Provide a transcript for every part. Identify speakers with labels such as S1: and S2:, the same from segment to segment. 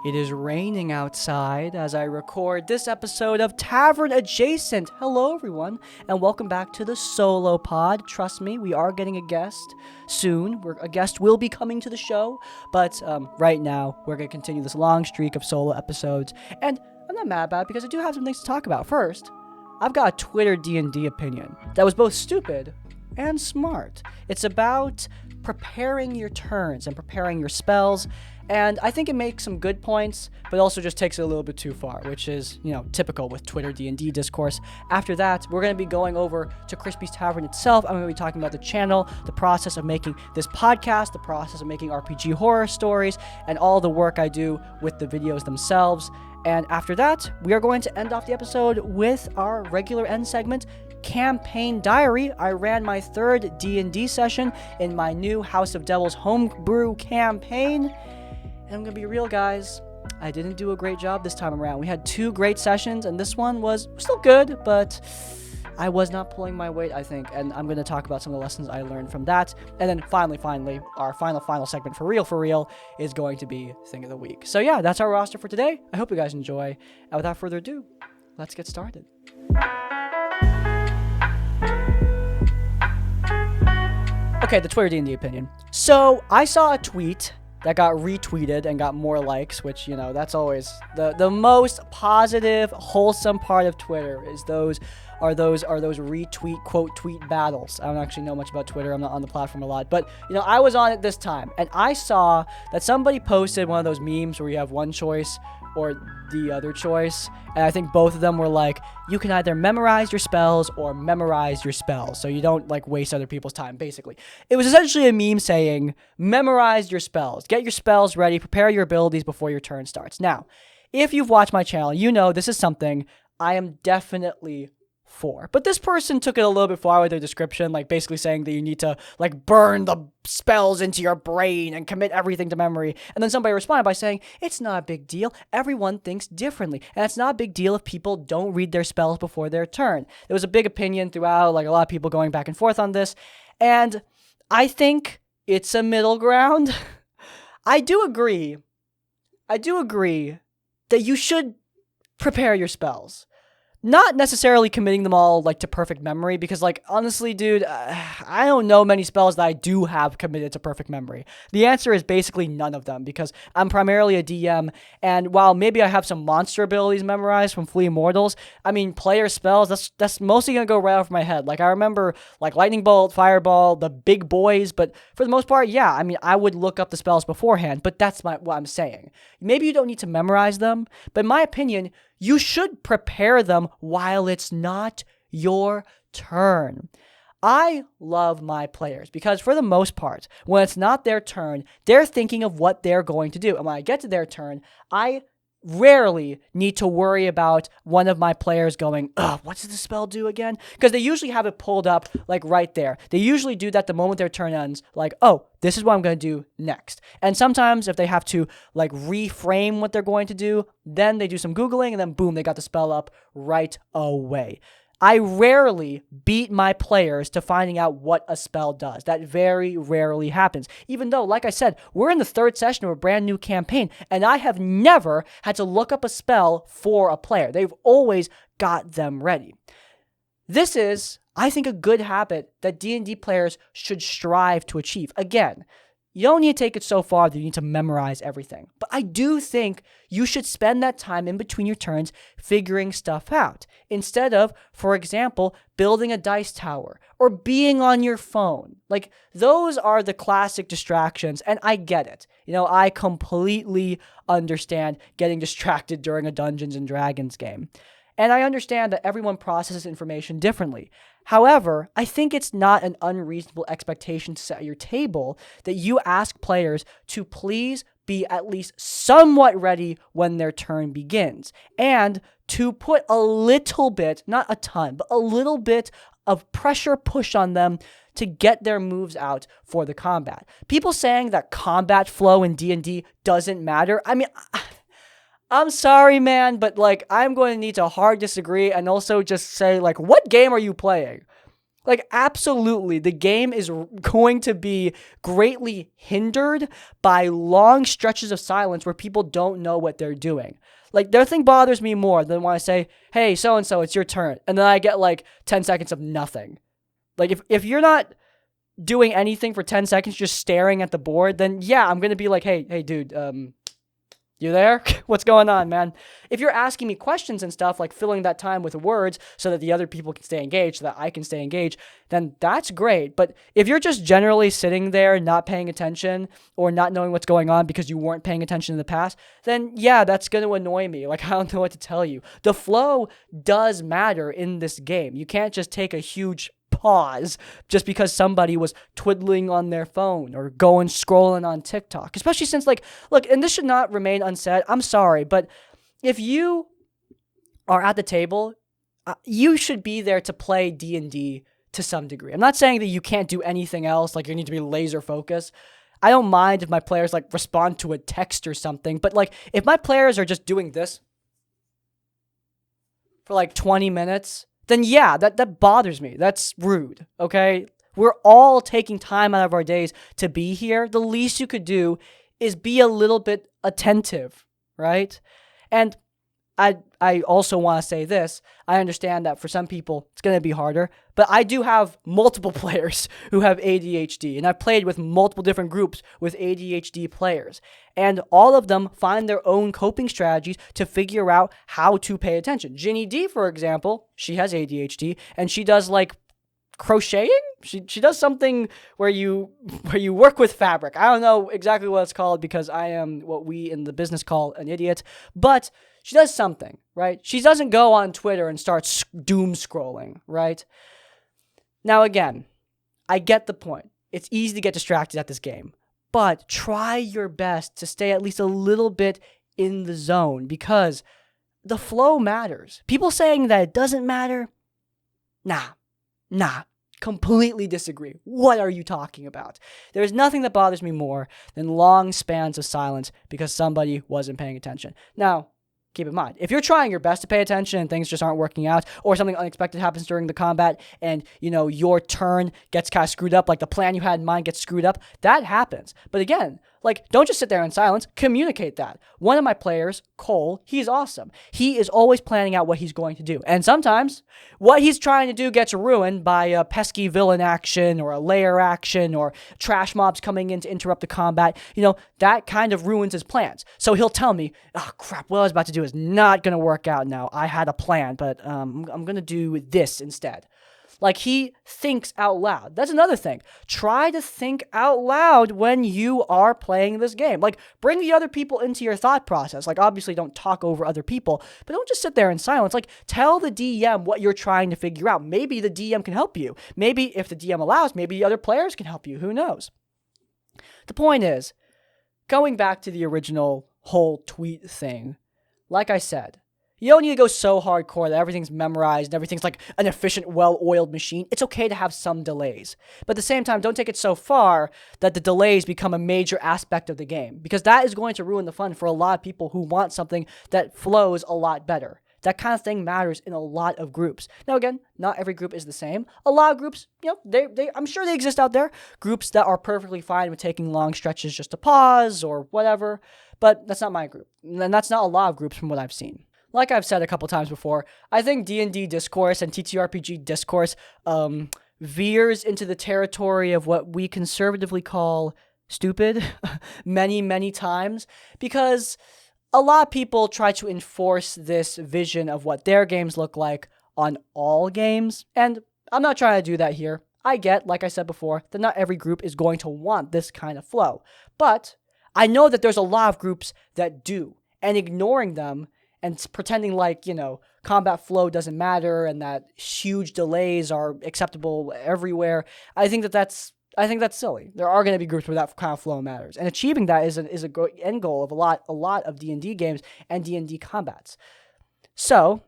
S1: It is raining outside as I record this episode of Tavern Adjacent. Hello, everyone, and welcome back to the solo pod. Trust me, we are getting a guest soon. A guest will be coming to the show, but right now, we're going to continue this long streak of solo episodes, and I'm not mad about it because I do have some things to talk about. First, I've got a Twitter D&D opinion that was both stupid and smart. It's about preparing your turns and preparing your spells, and I think it makes some good points, but also just takes it a little bit too far, which is, typical with Twitter D&D discourse. After that, we're going to be going over to Crispy's Tavern itself. I'm going to be talking about the channel, the process of making this podcast, the process of making RPG horror stories, and all the work I do with the videos themselves. And after that, we are going to end off the episode with our regular end segment, Campaign Diary. I ran my third D&D session in my new House of Devils homebrew campaign. And I'm going to be real, guys, I didn't do a great job this time around. We had 2 great sessions, and this one was still good, but I was not pulling my weight, I think. And I'm going to talk about some of the lessons I learned from that. And then finally, our final segment for real, is going to be Thing of the Week. So yeah, that's our roster for today. I hope you guys enjoy. And without further ado, let's get started. Okay, the Twitter D&D opinion. So I saw a tweet that got retweeted and got more likes, which, that's always the most positive, wholesome part of Twitter is those retweet, quote, tweet battles. I don't actually know much about Twitter. I'm not on the platform a lot. But, I was on it this time, and I saw that somebody posted one of those memes where you have one choice or the other choice, and I think both of them were like, you can either memorize your spells or memorize your spells, so you don't, waste other people's time, basically. It was essentially a meme saying, memorize your spells, get your spells ready, prepare your abilities before your turn starts. Now, if you've watched my channel, you know this is something I am definitely for. But this person took it a little bit far with their description, basically saying that you need to, burn the spells into your brain and commit everything to memory. And then somebody responded by saying, it's not a big deal. Everyone thinks differently. And it's not a big deal if people don't read their spells before their turn. There was a big opinion throughout, a lot of people going back and forth on this. And I think it's a middle ground. I do agree that you should prepare your spells. Not necessarily committing them all, to perfect memory, because, honestly, dude, I don't know many spells that I do have committed to perfect memory. The answer is basically none of them, because I'm primarily a DM, and while maybe I have some monster abilities memorized from Fleeing Mortals, player spells, that's mostly gonna go right off my head. I remember, Lightning Bolt, Fireball, the big boys, but for the most part, yeah, I would look up the spells beforehand, but that's what I'm saying. Maybe you don't need to memorize them, but in my opinion, you should prepare them while it's not your turn. I love my players because for the most part, when it's not their turn, they're thinking of what they're going to do. And when I get to their turn, I rarely need to worry about one of my players going, what does the spell do again? Because they usually have it pulled up, right there. They usually do that the moment their turn ends, this is what I'm going to do next. And sometimes if they have to, reframe what they're going to do, then they do some Googling, and then boom, they got the spell up right away. I rarely beat my players to finding out what a spell does. That very rarely happens. Even though, like I said, we're in the 3rd session of a brand new campaign, and I have never had to look up a spell for a player. They've always got them ready. This is, I think, a good habit that D&D players should strive to achieve. Again, you don't need to take it so far that you need to memorize everything. But I do think you should spend that time in between your turns figuring stuff out. Instead of, for example, building a dice tower or being on your phone. Those are the classic distractions, and I get it. I completely understand getting distracted during a Dungeons & Dragons game. And I understand that everyone processes information differently. However, I think it's not an unreasonable expectation to set at your table that you ask players to please be at least somewhat ready when their turn begins, and to put a little bit, not a ton, but a little bit of pressure push on them to get their moves out for the combat. People saying that combat flow in D&D doesn't matter, I'm sorry, man, but I'm going to need to hard disagree and also just say, what game are you playing? Like, absolutely, the game is going to be greatly hindered by long stretches of silence where people don't know what they're doing. Like, nothing bothers me more than when I say, hey, so-and-so, it's your turn. And then I get, like, 10 seconds of nothing. Like, if you're not doing anything for 10 seconds, just staring at the board, then, yeah, I'm going to be like, hey, dude, you there? What's going on, man? If you're asking me questions and stuff, like filling that time with words so that the other people can stay engaged, so that I can stay engaged, then that's great. But if you're just generally sitting there not paying attention or not knowing what's going on because you weren't paying attention in the past, then yeah, that's going to annoy me. Like, I don't know what to tell you. The flow does matter in this game. You can't just take a huge pause just because somebody was twiddling on their phone or going scrolling on TikTok, especially since, like, look, and this should not remain unsaid, I'm sorry, but if you are at the table, you should be there to play D&D to some degree. I'm not saying that you can't do anything else, like you need to be laser focused. I don't mind if my players like respond to a text or something, but like if my players are just doing this for like 20 minutes, then yeah, that bothers me. That's rude, okay? We're all taking time out of our days to be here. The least you could do is be a little bit attentive, right? And I also want to say this. I understand that for some people, it's going to be harder, but I do have multiple players who have ADHD, and I've played with multiple different groups with ADHD players, and all of them find their own coping strategies to figure out how to pay attention. Ginny D, for example, she has ADHD, and she does, like, crocheting? She does something where you work with fabric. I don't know exactly what it's called because I am what we in the business call an idiot, but she does something, right? She doesn't go on Twitter and start doom scrolling, right? Now again, I get the point. It's easy to get distracted at this game, but try your best to stay at least a little bit in the zone because the flow matters. People saying that it doesn't matter, nah, completely disagree. What are you talking about? There's nothing that bothers me more than long spans of silence because somebody wasn't paying attention. Now, keep in mind, if you're trying your best to pay attention and things just aren't working out, or something unexpected happens during the combat and, you know, your turn gets kind of screwed up, like the plan you had in mind gets screwed up, that happens. But again, like, don't just sit there in silence, communicate that. One of my players, Cole, he's awesome. He is always planning out what he's going to do. And sometimes what he's trying to do gets ruined by a pesky villain action or a lair action or trash mobs coming in to interrupt the combat. You know, that kind of ruins his plans. So he'll tell me, oh crap, what I was about to do is not going to work out now. I had a plan, but I'm going to do this instead. Like, he thinks out loud. That's another thing. Try to think out loud when you are playing this game. Like, bring the other people into your thought process. Like, obviously, don't talk over other people, but don't just sit there in silence. Like, tell the DM what you're trying to figure out. Maybe the DM can help you. Maybe, if the DM allows, maybe the other players can help you. Who knows? The point is, going back to the original whole tweet thing, like I said, you don't need to go so hardcore that everything's memorized and everything's like an efficient, well-oiled machine. It's okay to have some delays. But at the same time, don't take it so far that the delays become a major aspect of the game, because that is going to ruin the fun for a lot of people who want something that flows a lot better. That kind of thing matters in a lot of groups. Now, again, not every group is the same. A lot of groups, you know, I'm sure they exist out there. Groups that are perfectly fine with taking long stretches just to pause or whatever. But that's not my group. And that's not a lot of groups from what I've seen. Like I've said a couple times before, I think D&D discourse and TTRPG discourse veers into the territory of what we conservatively call stupid many, many times, because a lot of people try to enforce this vision of what their games look like on all games, and I'm not trying to do that here. I get, like I said before, that not every group is going to want this kind of flow, but I know that there's a lot of groups that do, and ignoring them and pretending like, you know, combat flow doesn't matter and that huge delays are acceptable everywhere, I think that's silly. There are going to be groups where that kind of flow matters, and achieving that is a end goal of a lot of D&D games and D&D combats. So,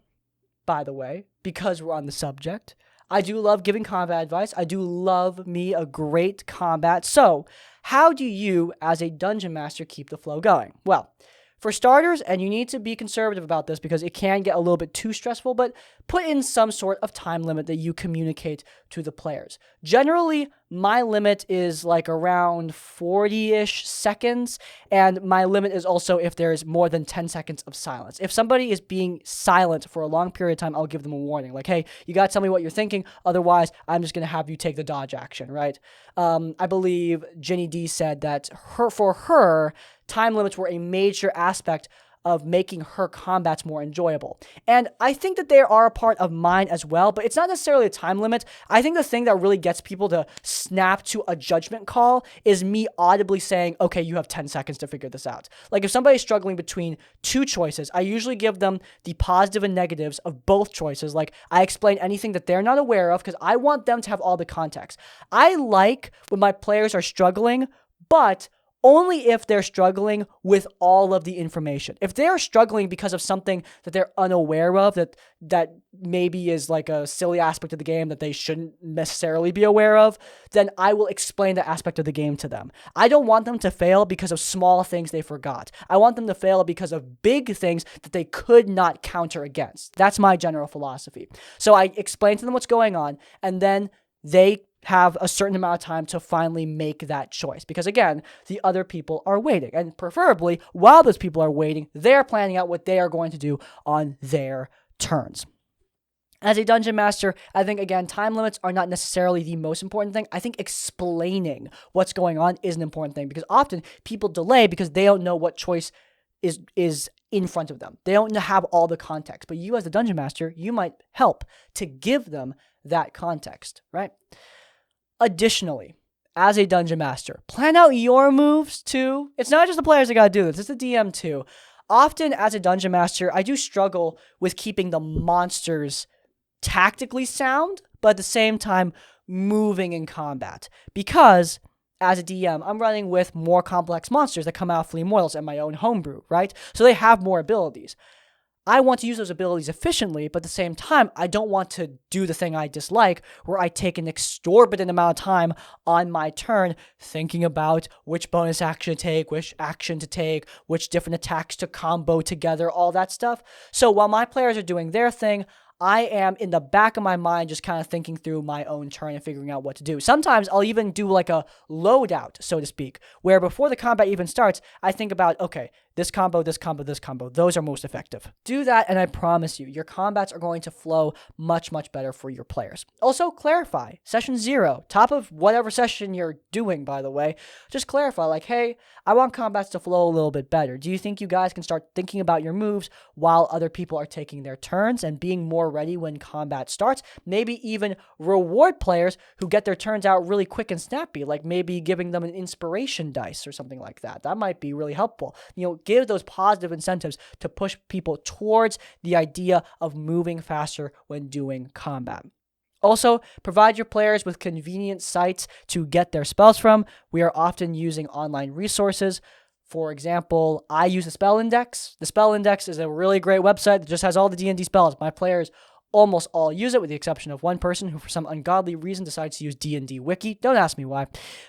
S1: by the way, because we're on the subject, I do love giving combat advice. I do love me a great combat. So, how do you, as a dungeon master, keep the flow going? Well, For starters, and you need to be conservative about this because it can get a little bit too stressful, but put in some sort of time limit that you communicate to the players. Generally, my limit is like around 40-ish seconds, and my limit is also if there's more than 10 seconds of silence. If somebody is being silent for a long period of time, I'll give them a warning. Like, hey, you gotta tell me what you're thinking, otherwise I'm just gonna have you take the dodge action, right? I believe Jenny D said that for her, time limits were a major aspect of making her combats more enjoyable. And I think that they are a part of mine as well, but it's not necessarily a time limit. I think the thing that really gets people to snap to a judgment call is me audibly saying, okay, you have 10 seconds to figure this out. Like if somebody's struggling between two choices, I usually give them the positive and negatives of both choices. Like I explain anything that they're not aware of because I want them to have all the context. I like when my players are struggling, but only if they're struggling with all of the information. If they're struggling because of something that they're unaware of, that maybe is like a silly aspect of the game that they shouldn't necessarily be aware of, then I will explain that aspect of the game to them. I don't want them to fail because of small things they forgot. I want them to fail because of big things that they could not counter against. That's my general philosophy. So I explain to them what's going on, and then they have a certain amount of time to finally make that choice. Because again, the other people are waiting. And preferably, while those people are waiting, they're planning out what they are going to do on their turns. As a dungeon master, I think, again, time limits are not necessarily the most important thing. I think explaining what's going on is an important thing because often people delay because they don't know what choice is in front of them. They don't have all the context. But you as the dungeon master, you might help to give them that context, right? Additionally, as a dungeon master, plan out your moves too. It's not just the players that gotta do this, it's the DM too. Often as a dungeon master, I do struggle with keeping the monsters tactically sound, but at the same time moving in combat. Because as a DM, I'm running with more complex monsters that come out of Flea Mortals and my own homebrew, right? So they have more abilities. I want to use those abilities efficiently, but at the same time, I don't want to do the thing I dislike where I take an exorbitant amount of time on my turn thinking about which bonus action to take, which action to take, which different attacks to combo together, all that stuff. So while my players are doing their thing, I am in the back of my mind just kind of thinking through my own turn and figuring out what to do. Sometimes I'll even do like a loadout, so to speak, where before the combat even starts, I think about, okay, this combo, this combo, this combo, those are most effective. Do that, and I promise you, your combats are going to flow much, much better for your players. Also, clarify. Session 0, top of whatever session you're doing, by the way, just clarify, like, hey, I want combats to flow a little bit better. Do you think you guys can start thinking about your moves while other people are taking their turns and being more ready when combat starts? Maybe even reward players who get their turns out really quick and snappy, like maybe giving them an inspiration dice or something like that. That might be really helpful. Give those positive incentives to push people towards the idea of moving faster when doing combat. Also, provide your players with convenient sites to get their spells from. We are often using online resources. For example, I use the Spell Index. The Spell Index is a really great website that just has all the D&D spells. My players almost all use it, with the exception of one person who for some ungodly reason decides to use D&D Wiki. Don't ask me why.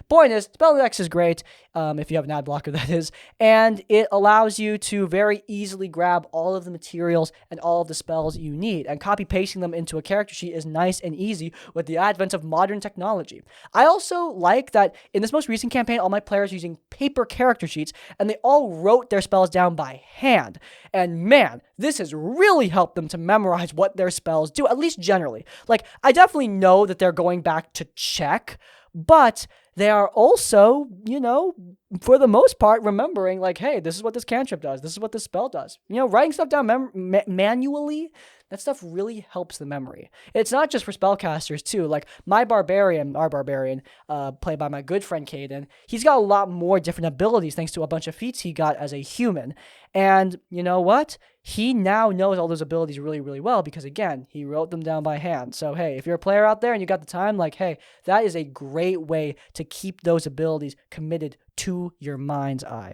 S1: Point is, Spell Index is great, if you have an ad blocker, that is, and it allows you to very easily grab all of the materials and all of the spells you need, and copy-pasting them into a character sheet is nice and easy with the advent of modern technology. I also like that in this most recent campaign, all my players are using paper character sheets, and they all wrote their spells down by hand, and man, this has really helped them to memorize what their spells do, at least generally. Like, I definitely know that they're going back to check, but they are also, for the most part, remembering, like, hey, this is what this cantrip does. This is what this spell does. Writing stuff down manually, that stuff really helps the memory. It's not just for spellcasters, too. Like, our barbarian, played by my good friend Caden, he's got a lot more different abilities thanks to a bunch of feats he got as a human. And you know what? He now knows all those abilities really, really well because, again, he wrote them down by hand. So, hey, if you're a player out there and you got the time, like, hey, that is a great way to keep those abilities committed to your mind's eye.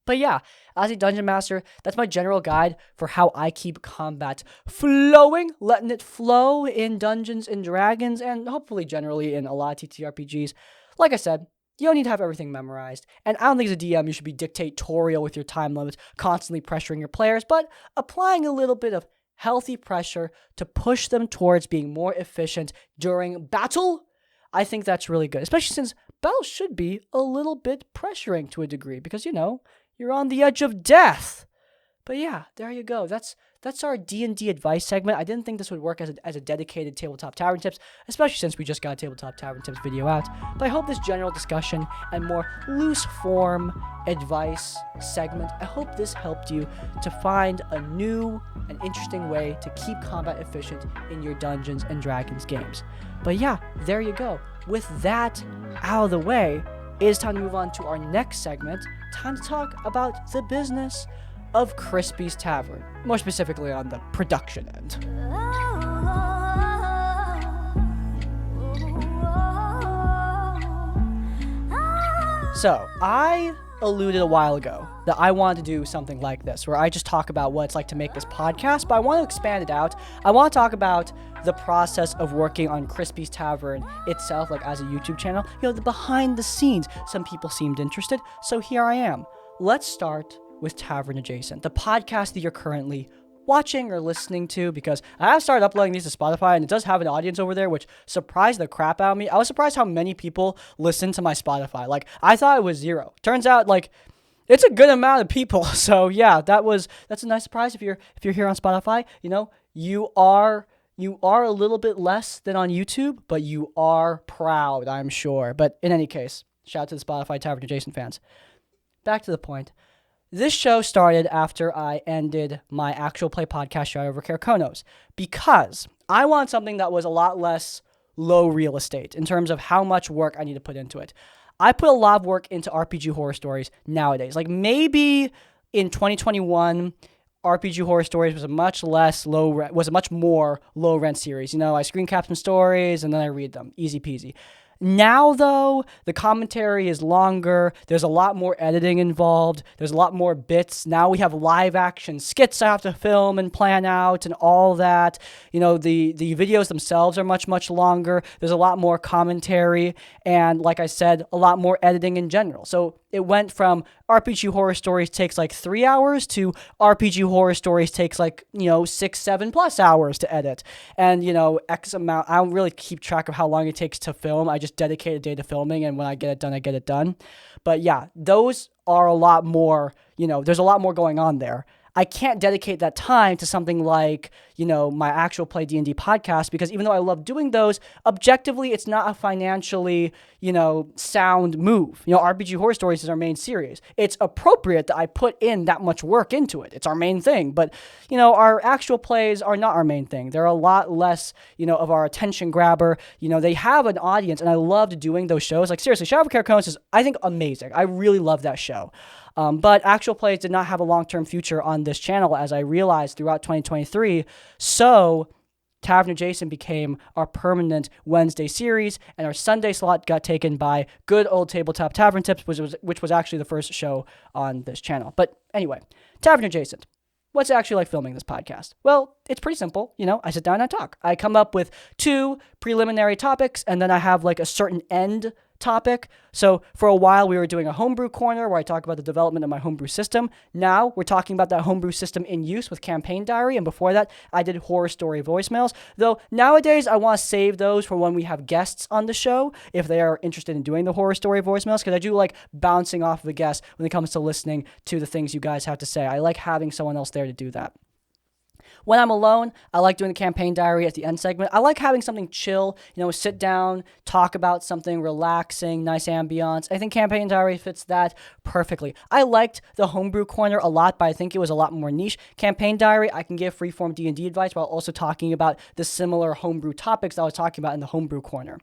S1: But yeah, as a dungeon master, that's my general guide for how I keep combat flowing, letting it flow in Dungeons and Dragons, and hopefully generally in a lot of TTRPGs. Like I said, You don't need to have everything memorized. And I don't think as a DM you should be dictatorial with your time limits, constantly pressuring your players, but applying a little bit of healthy pressure to push them towards being more efficient during battle. I think that's really good, especially since battle should be a little bit pressuring to a degree because, you're on the edge of death. But yeah, there you go. That's our D&D advice segment. I didn't think this would work as a dedicated Tabletop Tavern Tips, especially since we just got a Tabletop Tavern Tips video out. But I hope this general discussion and more loose form advice segment, I hope this helped you to find a new and interesting way to keep combat efficient in your Dungeons & Dragons games. But yeah, there you go. With that out of the way, it is time to move on to our next segment. Time to talk about the business of Crispy's Tavern, more specifically on the production end. So, I alluded a while ago that I wanted to do something like this, where I just talk about what it's like to make this podcast, but I want to expand it out. I want to talk about the process of working on Crispy's Tavern itself, like as a YouTube channel, the behind the scenes. Some people seemed interested, so here I am. Let's start with Tavern Adjacent, the podcast that you're currently watching or listening to, because I have started uploading these to Spotify, and it does have an audience over there, which surprised the crap out of me. I was surprised how many people listen to my Spotify. Like, I thought it was 0. Turns out, it's a good amount of people. So yeah, that's a nice surprise. If you're here on Spotify, you are a little bit less than on YouTube, but you are proud, I'm sure. But in any case, shout out to the Spotify Tavern Adjacent fans. Back to the point. This show started after I ended my actual play podcast show over Carconos, because I wanted something that was a lot less low real estate in terms of how much work I need to put into it. I put a lot of work into RPG horror stories nowadays. Like, maybe in 2021, RPG horror stories was a much more low rent series. I screen cap some stories and then I read them. Easy peasy. Now, though, the commentary is longer. There's a lot more editing involved. There's a lot more bits. Now we have live action skits I have to film and plan out and all that. The videos themselves are much, much longer. There's a lot more commentary and, like I said, a lot more editing in general. So it went from RPG horror stories takes 3 hours to RPG horror stories takes 6-7+ hours to edit. And, X amount, I don't really keep track of how long it takes to film. I just dedicate a day to filming, and when I get it done, I get it done. But yeah, those are a lot more, there's a lot more going on there. I can't dedicate that time to something like, my actual Play D&D podcast, because even though I love doing those, objectively, it's not a financially, sound move. RPG Horror Stories is our main series. It's appropriate that I put in that much work into it. It's our main thing. But, our actual plays are not our main thing. They're a lot less, of our attention grabber. They have an audience, and I loved doing those shows. Like, seriously, Shadow of Carcones is, I think, amazing. I really love that show. But actual plays did not have a long-term future on this channel, as I realized throughout 2023. So Tavern Adjacent became our permanent Wednesday series, and our Sunday slot got taken by good old Tabletop Tavern Tips, which was actually the first show on this channel. But anyway, Tavern Adjacent. What's it actually like filming this podcast? Well, it's pretty simple. I sit down and I talk. I come up with 2 preliminary topics, and then I have a certain end topic. So for a while we were doing a homebrew corner where I talk about the development of my homebrew system. Now we're talking about that homebrew system in use with Campaign Diary, and before that I did horror story voicemails. Though nowadays I want to save those for when we have guests on the show, if they are interested in doing the horror story voicemails, because I do like bouncing off the guests when it comes to listening to the things you guys have to say. I like having someone else there to do that. When I'm alone, I like doing the campaign diary at the end segment. I like having something chill, sit down, talk about something relaxing, nice ambiance. I think campaign diary fits that perfectly. I liked the homebrew corner a lot, but I think it was a lot more niche. Campaign diary, I can give freeform D&D advice while also talking about the similar homebrew topics that I was talking about in the homebrew corner.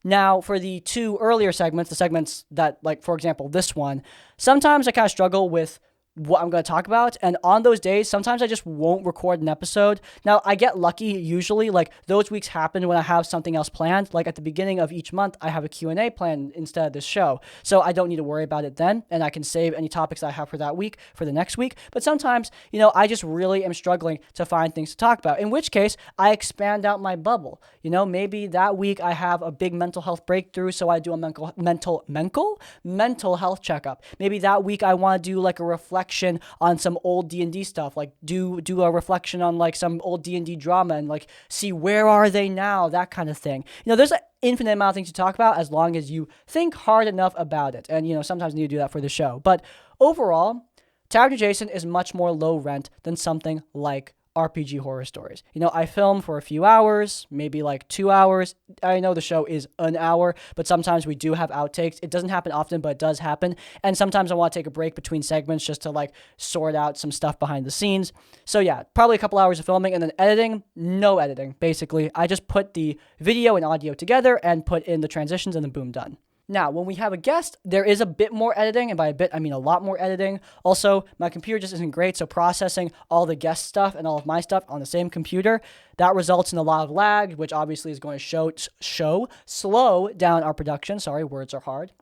S1: Now, for the 2 earlier segments, the segments that, for example, this one, sometimes I kind of struggle with what I'm going to talk about. And on those days, sometimes I just won't record an episode. Now, I get lucky usually, like those weeks happen when I have something else planned. Like at the beginning of each month, I have a Q&A planned instead of this show. So I don't need to worry about it then. And I can save any topics that I have for that week for the next week. But sometimes, I just really am struggling to find things to talk about. In which case, I expand out my bubble. Maybe that week I have a big mental health breakthrough. So I do a mental health checkup. Maybe that week I want to do like a reflection on some old D&D stuff, like do a reflection on like some old D&D drama and like see where are they now, that kind of thing. There's an infinite amount of things to talk about as long as you think hard enough about it. And sometimes you need to do that for the show. But overall, Tavern Adjacent is much more low rent than something like RPG horror stories. I film for a few hours, maybe like 2 hours. I know the show is an hour, but sometimes we do have outtakes. It doesn't happen often, but it does happen. And sometimes I want to take a break between segments just to like sort out some stuff behind the scenes. So yeah, probably a couple hours of filming, and then editing, no editing. Basically, I just put the video and audio together and put in the transitions and then boom, done. Now, when we have a guest, there is a bit more editing, and by a bit, I mean a lot more editing. Also, my computer just isn't great, so processing all the guest stuff and all of my stuff on the same computer, that results in a lot of lag, which obviously is going to slow down our production. Sorry, words are hard.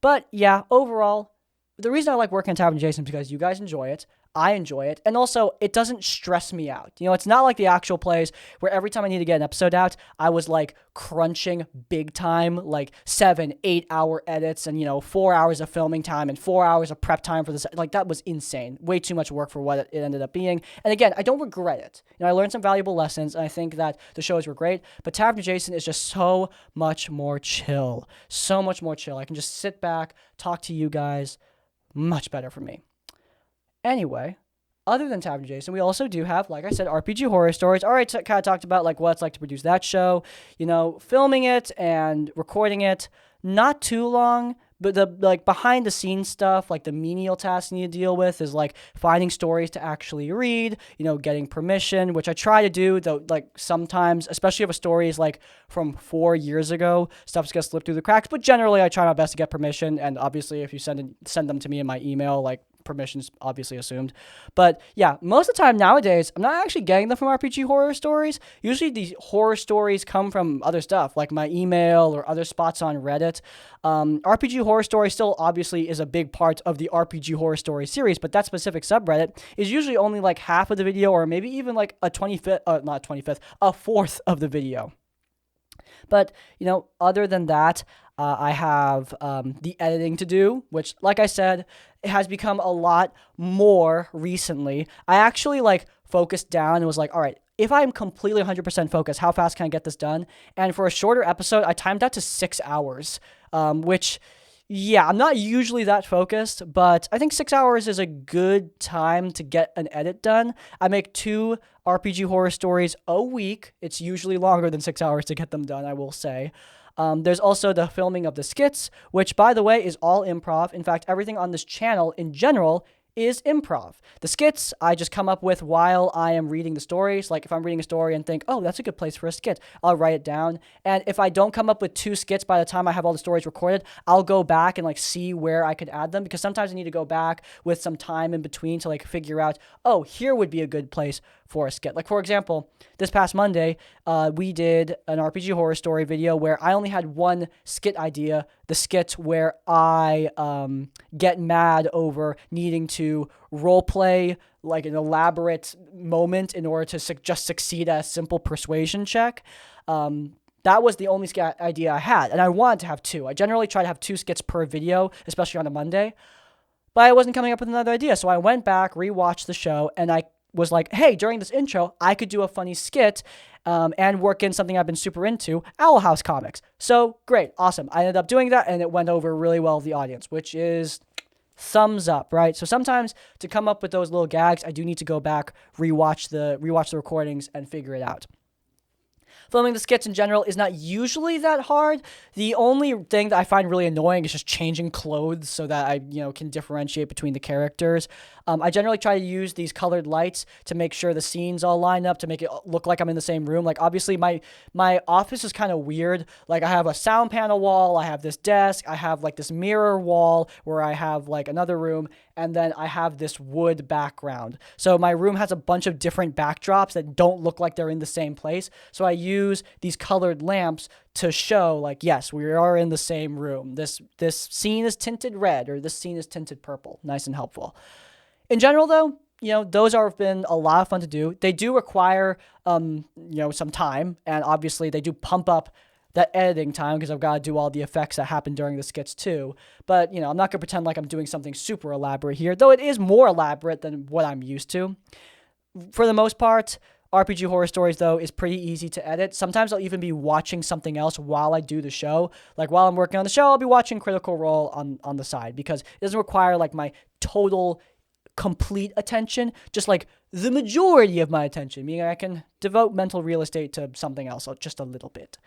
S1: But yeah, overall, the reason I like working on Tavern Adjacent is because you guys enjoy it. I enjoy it. And also, it doesn't stress me out. It's not like the actual plays where every time I need to get an episode out, I was like crunching big time, like 7-8 hour edits and, 4 hours of filming time and 4 hours of prep time for this. Like, that was insane. Way too much work for what it ended up being. And again, I don't regret it. I learned some valuable lessons, and I think that the shows were great. But Tavern Adjacent is just so much more chill. So much more chill. I can just sit back, talk to you guys. Much better for me. Anyway, other than Tavern Adjacent, we also do have, like I said, RPG horror stories. Already kind of talked about like what it's like to produce that show, filming it and recording it. Not too long, but the like behind the scenes stuff, like the menial tasks you need to deal with is like finding stories to actually read, getting permission, which I try to do, though like sometimes, especially if a story is like from 4 years ago, stuff's gonna slip through the cracks. But generally I try my best to get permission, and obviously if you send them to me in my email, like permission's obviously assumed. But yeah, most of the time nowadays, I'm not actually getting them from RPG horror stories. Usually these horror stories come from other stuff, like my email or other spots on Reddit. RPG horror story still obviously is a big part of the RPG horror story series, but that specific subreddit is usually only like half of the video, or maybe even like a 4th of the video. But, other than that, I have the editing to do, which, like I said, it has become a lot more recently. I actually, focused down and was like, all right, if I'm completely 100% focused, how fast can I get this done? And for a shorter episode, I timed that to 6 hours, which... yeah, I'm not usually that focused, but I think 6 hours is a good time to get an edit done. I make 2 RPG horror stories a week. It's usually longer than 6 hours to get them done, I will say. There's also the filming of the skits, which, by the way, is all improv. In fact, everything on this channel in general is improv. The skits I just come up with while I am reading the stories. Like if I'm reading a story and think, oh, that's a good place for a skit, I'll write it down. And if I don't come up with 2 skits by the time I have all the stories recorded, I'll go back and see where I could add them, because sometimes I need to go back with some time in between to figure out, oh, here would be a good place for a skit. Like, for example, this past Monday, we did an RPG horror story video where I only had one skit idea, the skit where I get mad over needing to roleplay an elaborate moment in order to just succeed at a simple persuasion check. That was the only skit idea I had, and I wanted to have 2. I generally try to have 2 skits per video, especially on a Monday, but I wasn't coming up with another idea, so I went back, rewatched the show, and I was like, hey, during this intro, I could do a funny skit and work in something I've been super into, Owl House comics. So, great, awesome. I ended up doing that, and it went over really well with the audience, which is thumbs up, right? So sometimes to come up with those little gags, I do need to go back, rewatch the recordings, and figure it out. Filming the skits in general is not usually that hard. The only thing that I find really annoying is just changing clothes so that I, can differentiate between the characters. I generally try to use these colored lights to make sure the scenes all line up to make it look like I'm in the same room. Like, obviously, my office is kind of weird. Like, I have a sound panel wall, I have this desk, I have, like, this mirror wall where I have, like, another room, and then I have this wood background. So my room has a bunch of different backdrops that don't look like they're in the same place. So I use these colored lamps to show, like, yes, we are in the same room. This scene is tinted red, or this scene is tinted purple. Nice and helpful. In general, though, those have been a lot of fun to do. They do require, some time, and obviously they do pump up that editing time because I've got to do all the effects that happen during the skits too. But, I'm not going to pretend like I'm doing something super elaborate here, though it is more elaborate than what I'm used to. For the most part, RPG Horror Stories, though, is pretty easy to edit. Sometimes I'll even be watching something else while I do the show. Like, while I'm working on the show, I'll be watching Critical Role on the side because it doesn't require, like, my total complete attention, just like the majority of my attention, meaning I can devote mental real estate to something else just a little bit.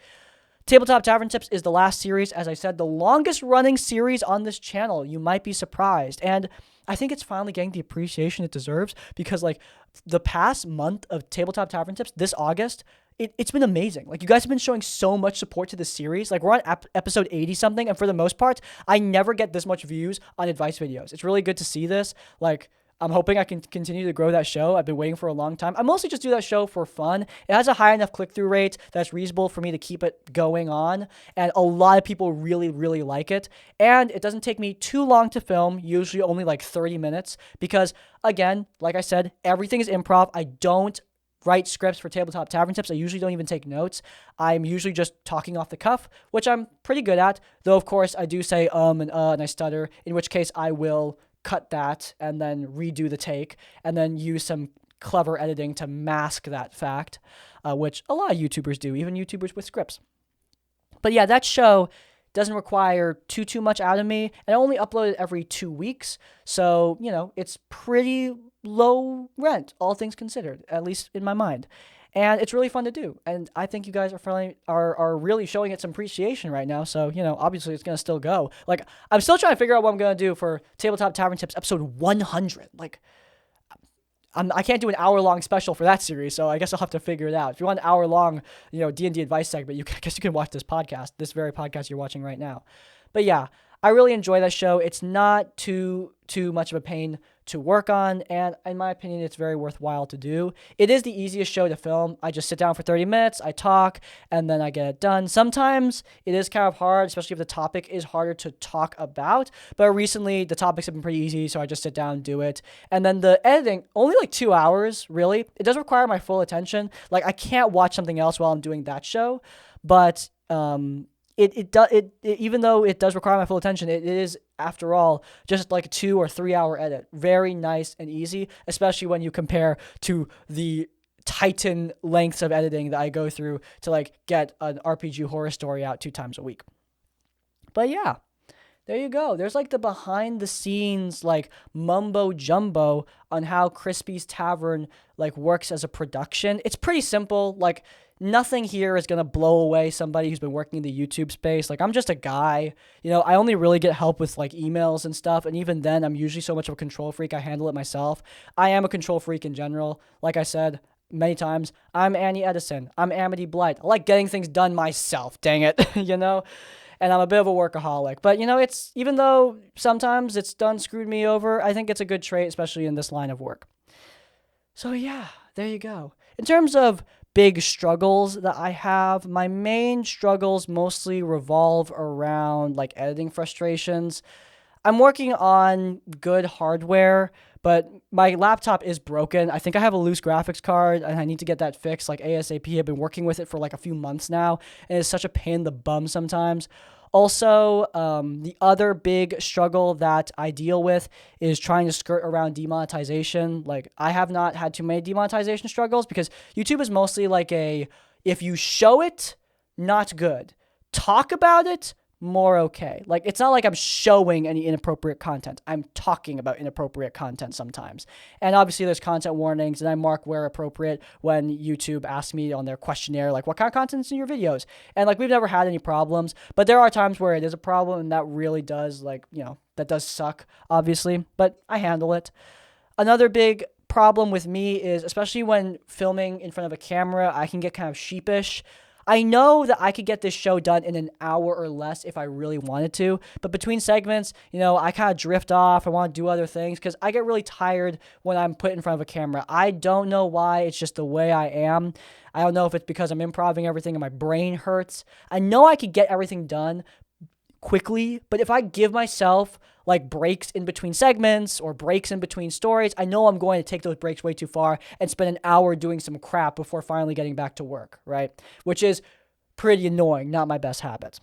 S1: Tabletop Tavern Tips is the last series, as I said, the longest running series on this channel. You might be surprised. And I think it's finally getting the appreciation it deserves because, like, the past month of Tabletop Tavern Tips, this August, it's been amazing. Like, you guys have been showing so much support to this series. Like, we're on episode 80 something, and for the most part, I never get this much views on advice videos. It's really good to see this. Like, I'm hoping I can continue to grow that show. I've been waiting for a long time. I mostly just do that show for fun. It has a high enough click-through rate that's reasonable for me to keep it going on, and a lot of people really, really like it. And it doesn't take me too long to film, usually only like 30 minutes, because, again, like I said, everything is improv. I don't write scripts for Tabletop Tavern Tips. I usually don't even take notes. I'm usually just talking off the cuff, which I'm pretty good at, though, of course, I do say and I stutter, in which case I will cut that and then redo the take and then use some clever editing to mask that fact, which a lot of YouTubers do, even YouTubers with scripts. But yeah, that show doesn't require too much out of me, and I only upload it every 2 weeks, so, it's pretty low rent, all things considered, at least in my mind. And it's really fun to do. And I think you guys are really showing it some appreciation right now. So, obviously it's going to still go. Like, I'm still trying to figure out what I'm going to do for Tabletop Tavern Tips episode 100. Like, I can't do an hour-long special for that series, so I guess I'll have to figure it out. If you want an hour-long, D&D advice segment, I guess you can watch this podcast, this very podcast you're watching right now. But yeah, I really enjoy that show. It's not too much of a pain to work on, and in my opinion, it's very worthwhile to do. It is the easiest show to film. I just sit down for 30 minutes, I talk, and then I get it done. Sometimes it is kind of hard, especially if the topic is harder to talk about, but recently the topics have been pretty easy, so I just sit down and do it. And then the editing, only like 2 hours, really. It does require my full attention. Like, I can't watch something else while I'm doing that show, but even though it does require my full attention, it is, after all, just like a 2 or 3 hour edit. Very nice and easy, especially when you compare to the titan lengths of editing that I go through to, like, get an RPG horror story out 2 times a week. But yeah, there you go. There's, like, the behind the scenes, like, mumbo jumbo on how Crispy's Tavern, like, works as a production. It's pretty simple. Like, nothing here is going to blow away somebody who's been working in the YouTube space. Like, I'm just a guy. I only really get help with, like, emails and stuff. And even then, I'm usually so much of a control freak, I handle it myself. I am a control freak in general. Like I said many times, I'm Annie Edison. I'm Amity Blight. I like getting things done myself, dang it, And I'm a bit of a workaholic. But, it's, even though sometimes it's done screwed me over, I think it's a good trait, especially in this line of work. So yeah, there you go. In terms of big struggles that I have, my main struggles mostly revolve around, like, editing frustrations. I'm working on good hardware, but my laptop is broken. I think I have a loose graphics card, and I need to get that fixed, like, ASAP. I've been working with it for, like, a few months now, and it's such a pain in the bum sometimes. Also, the other big struggle that I deal with is trying to skirt around demonetization. Like, I have not had too many demonetization struggles because YouTube is mostly like if you show it, not good. Talk about it, more okay. Like, it's not like I'm showing any inappropriate content. I'm talking about inappropriate content sometimes. And obviously there's content warnings, and I mark where appropriate when YouTube asks me on their questionnaire, like, what kind of content's in your videos? And like, we've never had any problems, but there are times where it is a problem, and that really does, like, that does suck, obviously, but I handle it. Another big problem with me is, especially when filming in front of a camera, I can get kind of sheepish. I know that I could get this show done in an hour or less if I really wanted to, but between segments, I kind of drift off. I want to do other things because I get really tired when I'm put in front of a camera. I don't know why. It's just the way I am. I don't know if it's because I'm improvising everything and my brain hurts. I know I could get everything done quickly, but if I give myself like breaks in between segments or breaks in between stories, I know I'm going to take those breaks way too far and spend an hour doing some crap before finally getting back to work, right? Which is pretty annoying, not my best habit.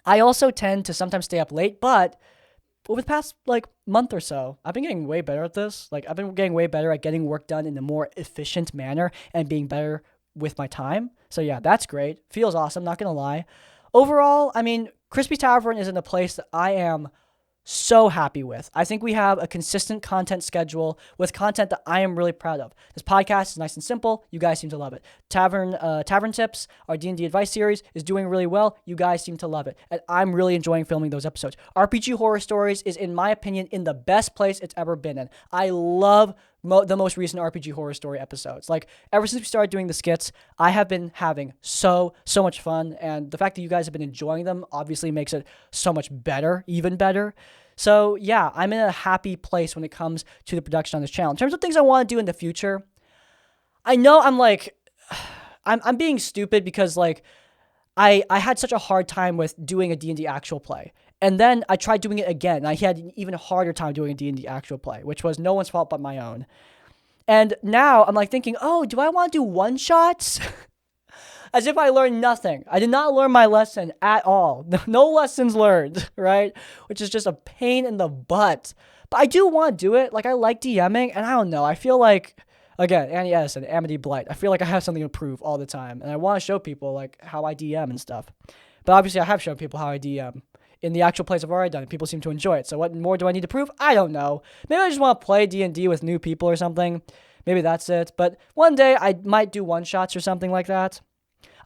S1: I also tend to sometimes stay up late, but over the past like month or so, I've been getting way better at this. Like, I've been getting way better at getting work done in a more efficient manner and being better with my time. So yeah, that's great. Feels awesome, not gonna lie. Overall, I mean, Crispy Tavern is in a place that I am so happy with. I think we have a consistent content schedule with content that I am really proud of. This podcast is nice and simple. You guys seem to love it. Tavern Tips, our D&D advice series, is doing really well. You guys seem to love it. And I'm really enjoying filming those episodes. RPG Horror Stories is, in my opinion, in the best place it's ever been in. I love the most recent RPG Horror Story episodes. Like, ever since we started doing the skits, I have been having so much fun, and the fact that you guys have been enjoying them obviously makes it so much better, even better. So yeah, I'm in a happy place when it comes to the production on this channel. In terms of things I want to do in the future, I know I'm like, I'm being stupid because like, I had such a hard time with doing a D&D actual play. And then I tried doing it again, and I had an even harder time doing a D&D actual play, which was no one's fault but my own. And now I'm like thinking, oh, do I want to do one-shots? As if I learned nothing. I did not learn my lesson at all. No lessons learned, right? Which is just a pain in the butt. But I do want to do it. Like, I like DMing, and I don't know. I feel like, again, Annie Edison, Amity Blight, I feel like I have something to prove all the time, and I want to show people like how I DM and stuff. But obviously, I have shown people how I DM. In the actual plays I've already done it, people seem to enjoy it. So what more do I need to prove? I don't know. Maybe I just want to play D&D with new people or something. Maybe that's it. But one day I might do one-shots or something like that.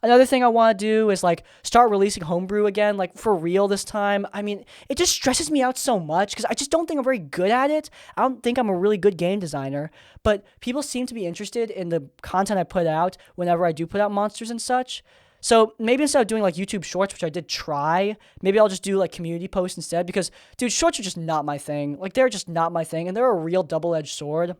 S1: Another thing I want to do is like start releasing homebrew again, like for real this time. I mean, it just stresses me out so much because I just don't think I'm very good at it. I don't think I'm a really good game designer, but people seem to be interested in the content I put out whenever I do put out monsters and such. So maybe instead of doing like YouTube shorts, which I did try, maybe I'll just do like community posts instead because, dude, shorts are just not my thing. Like, they're just not my thing, and they're a real double-edged sword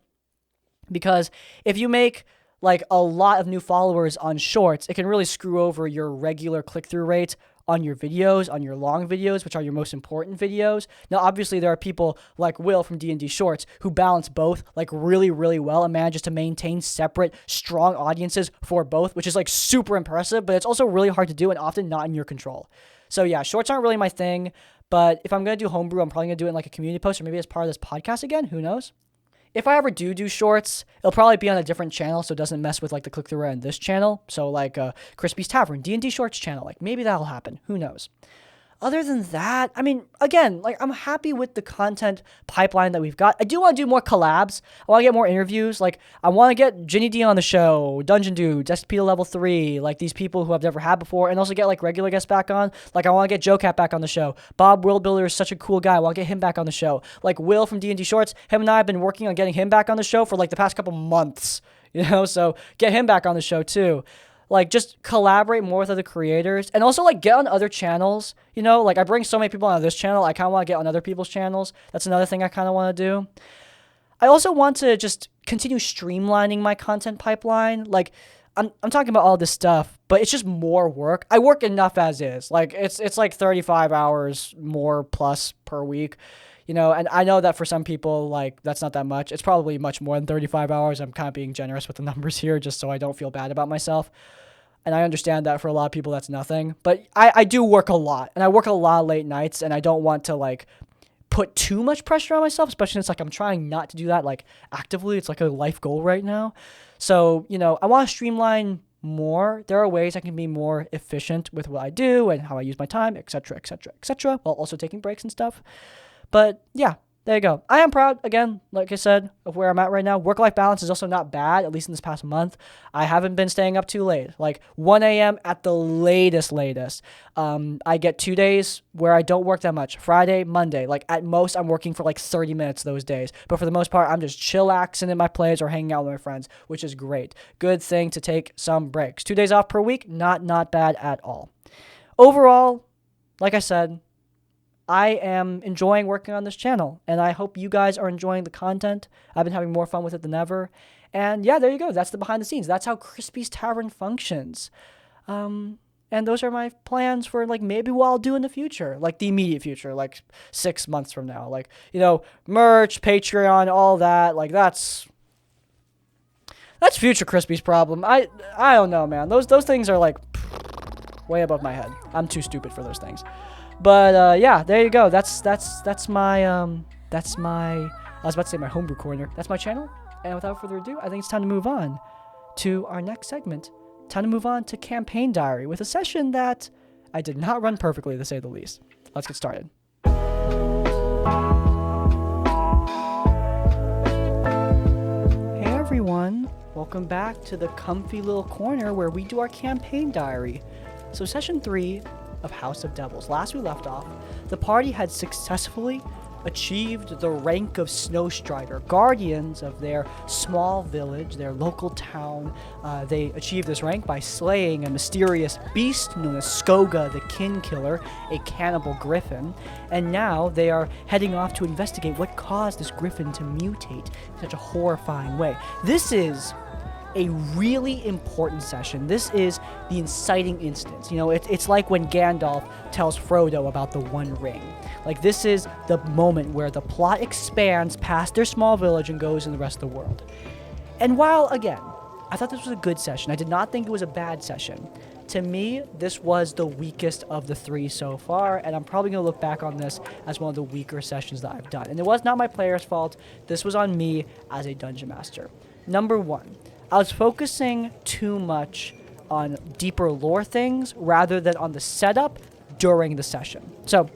S1: because if you make like a lot of new followers on shorts, it can really screw over your regular click-through rate on your videos, on your long videos, which are your most important videos. Now, obviously, there are people like Will from D&D Shorts who balance both like really, really well and manages to maintain separate, strong audiences for both, which is like super impressive, but it's also really hard to do and often not in your control. So yeah, shorts aren't really my thing, but if I'm going to do homebrew, I'm probably going to do it in like a community post or maybe as part of this podcast again. Who knows? If I ever do shorts, it'll probably be on a different channel, so it doesn't mess with like the click-through rate on this channel. So like Crispy's Tavern, D&D Shorts channel, like maybe that'll happen. Who knows? Other than that, I mean, again, like I'm happy with the content pipeline that we've got. I do want to do more collabs. I want to get more interviews. Like I want to get Ginny D on the show, Dungeon Dudes, SP to Level 3, like these people who I've never had before, and also get like regular guests back on. Like I want to get Joe Cat back on the show. Bob World Builder is such a cool guy. I want to get him back on the show. Like Will from D&D Shorts, him and I have been working on getting him back on the show for like the past couple months, so get him back on the show too. Like, just collaborate more with other creators and also, like, get on other channels, Like, I bring so many people on this channel, I kind of want to get on other people's channels. That's another thing I kind of want to do. I also want to just continue streamlining my content pipeline. Like, I'm talking about all this stuff, but it's just more work. I work enough as is. Like, it's like 35 hours more plus per week, and I know that for some people, like, that's not that much. It's probably much more than 35 hours. I'm kind of being generous with the numbers here just so I don't feel bad about myself. And I understand that for a lot of people, that's nothing. But I do work a lot, and I work a lot of late nights, and I don't want to, like, put too much pressure on myself, especially since, like, I'm trying not to do that, like, actively. It's, like, a life goal right now. So, I want to streamline more. There are ways I can be more efficient with what I do and how I use my time, etc., etc., etc., while also taking breaks and stuff. But yeah, there you go. I am proud, again, like I said, of where I'm at right now. Work-life balance is also not bad, at least in this past month. I haven't been staying up too late, like 1 a.m. at the latest. I get 2 days where I don't work that much. Friday, Monday. Like, at most, I'm working for like 30 minutes those days. But for the most part, I'm just chillaxing in my place or hanging out with my friends, which is great. Good thing to take some breaks. 2 days off per week, not bad at all. Overall, like I said, I am enjoying working on this channel, and I hope you guys are enjoying the content. I've been having more fun with it than ever. And yeah, there you go. That's the behind the scenes. That's how Crispy's Tavern functions. And those are my plans for, like, maybe what I'll do in the future, like the immediate future, like 6 months from now. Like, you know, merch, Patreon, all that. Like, that's future Crispy's problem. I don't know, man. Those things are, like, way above my head. I'm too stupid for those things. But yeah, there you go. That's my I was about to say my homebrew corner. That's my channel. And without further ado, I think it's time to move on to our next segment. Time to move on to Campaign Diary with a session that I did not run perfectly, to say the least. Let's get started. Hey everyone, welcome back to the comfy little corner where we do our Campaign Diary. So session 3 of House of Devils. Last we left off, the party had successfully achieved the rank of Snowstrider, guardians of their small village, their local town. They achieved this rank by slaying a mysterious beast known as Skoga the Kin Killer, a cannibal griffin, and now they are heading off to investigate what caused this griffin to mutate in such a horrifying way. This is a really important session. This is the inciting instance. You know, it's like when Gandalf tells Frodo about the One Ring. Like, this is the moment where the plot expands past their small village and goes in the rest of the world. And while, again, I thought this was a good session, I did not think it was a bad session. To me, this was the weakest of the 3 so far, and I'm probably going to look back on this as one of the weaker sessions that I've done. And it was not my player's fault. This was on me as a dungeon master. Number 1. I was focusing too much on deeper lore things rather than on the setup during the session. So,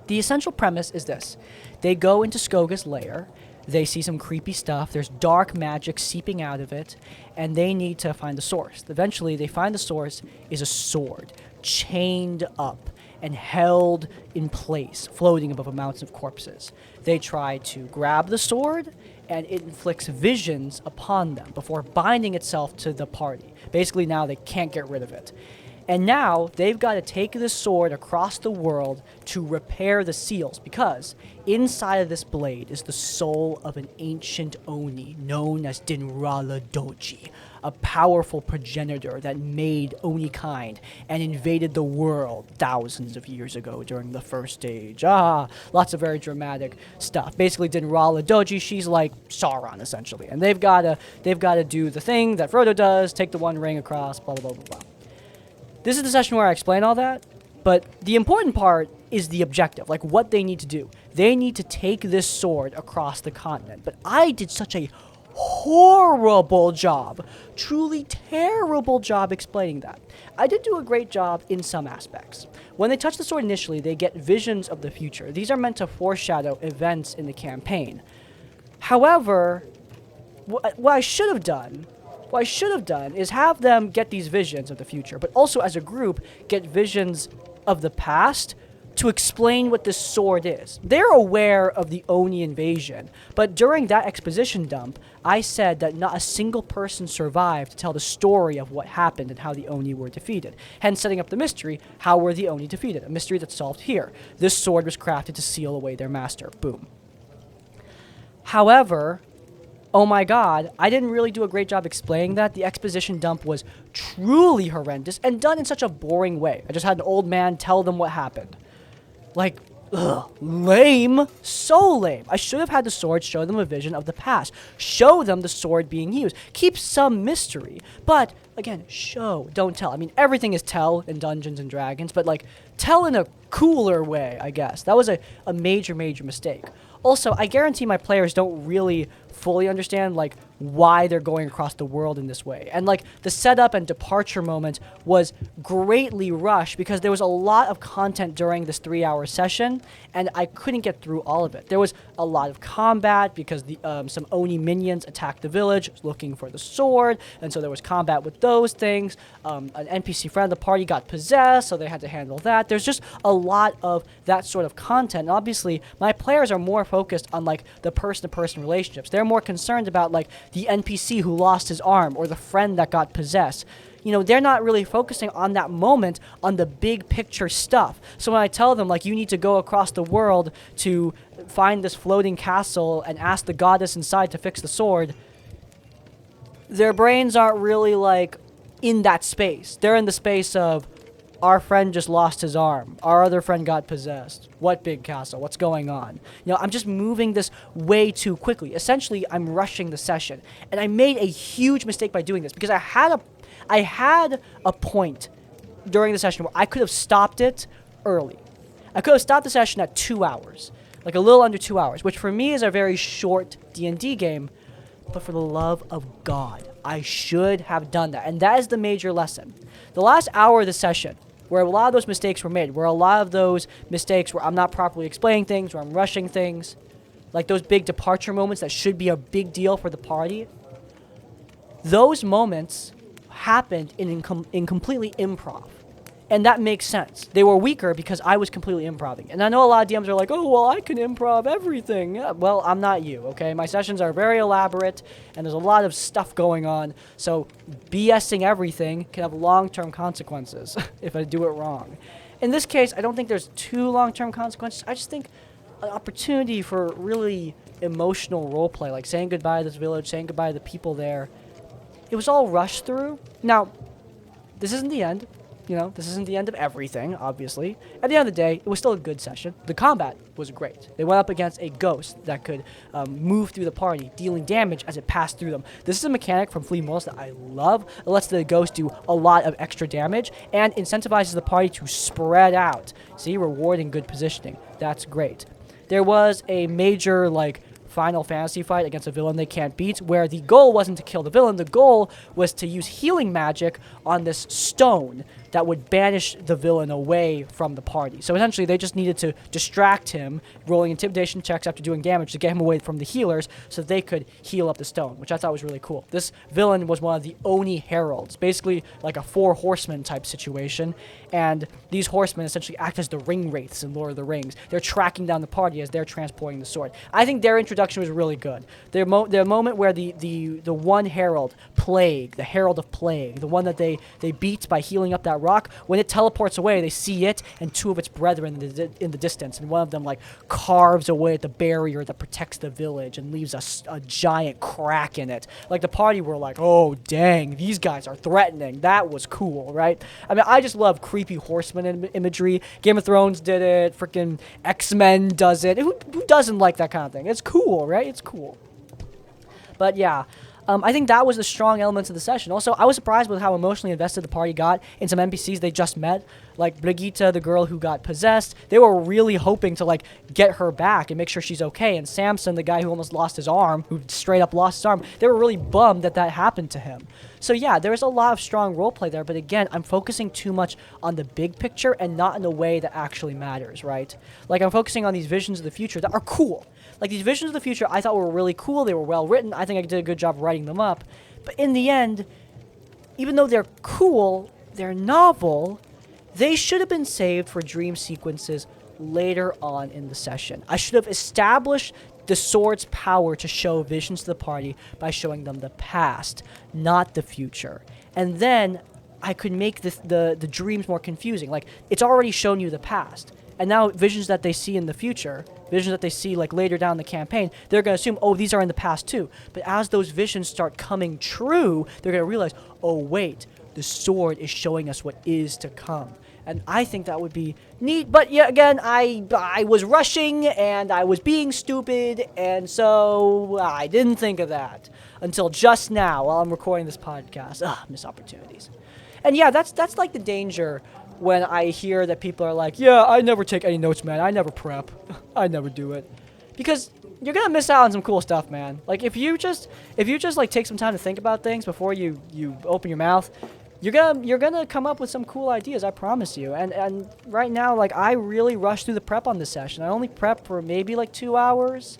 S1: the essential premise is this. They go into Skoga's lair, they see some creepy stuff, there's dark magic seeping out of it, and they need to find the source. Eventually, they find the source is a sword, chained up and held in place, floating above a mountain of corpses. They try to grab the sword, and it inflicts visions upon them before binding itself to the party. Basically, now they can't get rid of it. And now they've got to take this sword across the world to repair the seals, because inside of this blade is the soul of an ancient Oni known as Dinrala Doji, a powerful progenitor that made Oni kind and invaded the world thousands of years ago during the First Age. Lots of very dramatic stuff. Basically, Dinrala Doji, she's like Sauron essentially, and they've got to do the thing that Frodo does, take the One Ring across, blah blah blah blah blah. This is the session where I explain all that, but the important part is the objective, like what they need to do. They need to take this sword across the continent, but I did such a horrible job, truly terrible job explaining that. I did do a great job in some aspects. When they touch the sword initially, they get visions of the future. These are meant to foreshadow events in the campaign. However, what I should have done is have them get these visions of the future, but also as a group get visions of the past to explain what this sword is. They're aware of the Oni invasion, but during that exposition dump, I said that not a single person survived to tell the story of what happened and how the Oni were defeated. Hence setting up the mystery, how were the Oni defeated? A mystery that's solved here. This sword was crafted to seal away their master. Boom. However, oh my god, I didn't really do a great job explaining that. The exposition dump was truly horrendous and done in such a boring way. I just had an old man tell them what happened. Like, lame. So lame. I should have had the sword show them a vision of the past. Show them the sword being used. Keep some mystery. But, again, show, don't tell. I mean, everything is tell in Dungeons and Dragons, but, like, tell in a cooler way, I guess. That was a major, major mistake. Also, I guarantee my players don't really fully understand, like, why they're going across the world in this way. And like the setup and departure moment was greatly rushed because there was a lot of content during this 3-hour session, and I couldn't get through all of it. There was a lot of combat because some Oni minions attacked the village looking for the sword, and so there was combat with those things. An NPC friend of the party got possessed, so they had to handle that. There's just a lot of that sort of content. And obviously, my players are more focused on like the person-to-person relationships. They're more concerned about like the NPC who lost his arm or the friend that got possessed. You know, they're not really focusing on that moment on the big picture stuff. So when I tell them, like, you need to go across the world to find this floating castle and ask the goddess inside to fix the sword, their brains aren't really, like, in that space. They're in the space of, our friend just lost his arm. Our other friend got possessed. What big castle? What's going on? You know, I'm just moving this way too quickly. Essentially, I'm rushing the session. And I made a huge mistake by doing this because I had a point during the session where I could have stopped it early. I could have stopped the session at 2 hours. Like a little under 2 hours, which for me is a very short D&D game. But for the love of God, I should have done that. And that is the major lesson. The last hour of the session, where a lot of those mistakes were made, where a lot of those mistakes where I'm not properly explaining things, where I'm rushing things, like those big departure moments that should be a big deal for the party, those moments happened in completely improv. And that makes sense. They were weaker because I was completely improving. And I know a lot of DMs are like, oh, well, I can improv everything. Yeah, well, I'm not you, okay? My sessions are very elaborate, and there's a lot of stuff going on. So BSing everything can have long-term consequences if I do it wrong. In this case, I don't think there's too long-term consequences. I just think an opportunity for really emotional roleplay, like saying goodbye to this village, saying goodbye to the people there. It was all rushed through. Now, this isn't the end. You know, this isn't the end of everything, obviously. At the end of the day, it was still a good session. The combat was great. They went up against a ghost that could move through the party, dealing damage as it passed through them. This is a mechanic from Flea Morals that I love. It lets the ghost do a lot of extra damage and incentivizes the party to spread out. See, rewarding good positioning. That's great. There was a major, like, Final Fantasy fight against a villain they can't beat, where the goal wasn't to kill the villain, the goal was to use healing magic on this stone that would banish the villain away from the party. So essentially, they just needed to distract him, rolling intimidation checks after doing damage to get him away from the healers so they could heal up the stone, which I thought was really cool. This villain was one of the Oni heralds, basically like a 4 horsemen type situation, and these horsemen essentially act as the ring wraiths in Lord of the Rings. They're tracking down the party as they're transporting the sword. I think their introduction was really good. The moment where the one herald, Plague, the Herald of Plague, the one that they beat by healing up that rock, when it teleports away, they see it and 2 of its brethren in the distance, and one of them like carves away at the barrier that protects the village and leaves a giant crack in it. Like the party were like, oh dang, these guys are threatening. That was cool, right? I mean, I just love creepy horseman imagery. Game of Thrones did it. Freaking X-Men does it. Who doesn't like that kind of thing? It's cool, right? It's cool. But yeah. I think that was the strong elements of the session. Also, I was surprised with how emotionally invested the party got in some NPCs they just met. Like Brigitte, the girl who got possessed. They were really hoping to, like, get her back and make sure she's okay. And Samson, the guy who almost lost his arm, who straight up lost his arm, they were really bummed that happened to him. So yeah, there was a lot of strong roleplay there. But again, I'm focusing too much on the big picture and not in a way that actually matters, right? Like, I'm focusing on these visions of the future that are cool. Like, these visions of the future I thought were really cool. They were well written. I think I did a good job writing them up. But in the end, even though they're cool, they're novel, they should have been saved for dream sequences later on in the session. I should have established the sword's power to show visions to the party by showing them the past, not the future. And then I could make the dreams more confusing. Like, it's already shown you the past. And now visions that they see in the future, visions that they see like later down the campaign, they're going to assume, oh, these are in the past too. But as those visions start coming true, they're going to realize, oh, wait, the sword is showing us what is to come. And I think that would be neat. But yeah, again, I was rushing and I was being stupid. And so I didn't think of that until just now while I'm recording this podcast. Missed opportunities. And yeah, that's like the danger when I hear that people are like, yeah, I never take any notes, man. I never prep. I never do it. Because you're gonna miss out on some cool stuff, man. Like if you just like take some time to think about things before you open your mouth, you're gonna come up with some cool ideas. I promise you. And right now, like I really rushed through the prep on this session. I only prepped for maybe like 2 hours,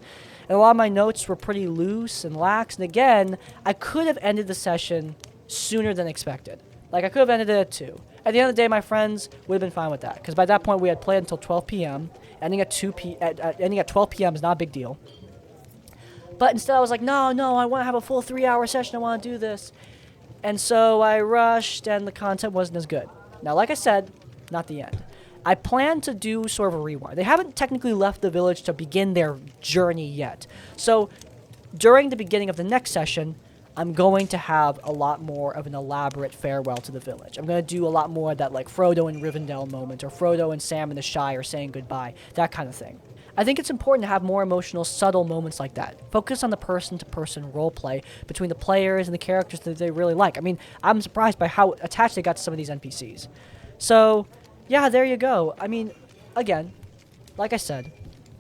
S1: and a lot of my notes were pretty loose and lax. And again, I could have ended the session sooner than expected. Like I could have ended it at 2. At the end of the day, my friends would have been fine with that because by that point we had played until 12 p.m. Ending at 12 p.m. is not a big deal. But instead I was like, no, I want to have a full 3-hour session. I want to do this. And so I rushed and the content wasn't as good. Now, like I said, not the end. I plan to do sort of a rewind. They haven't technically left the village to begin their journey yet. So during the beginning of the next session, I'm going to have a lot more of an elaborate farewell to the village. I'm going to do a lot more of that like Frodo and Rivendell moment, or Frodo and Sam in the Shire saying goodbye, that kind of thing. I think it's important to have more emotional, subtle moments like that. Focus on the person-to-person roleplay between the players and the characters that they really like. I mean, I'm surprised by how attached they got to some of these NPCs. So, yeah, there you go. I mean, again, like I said,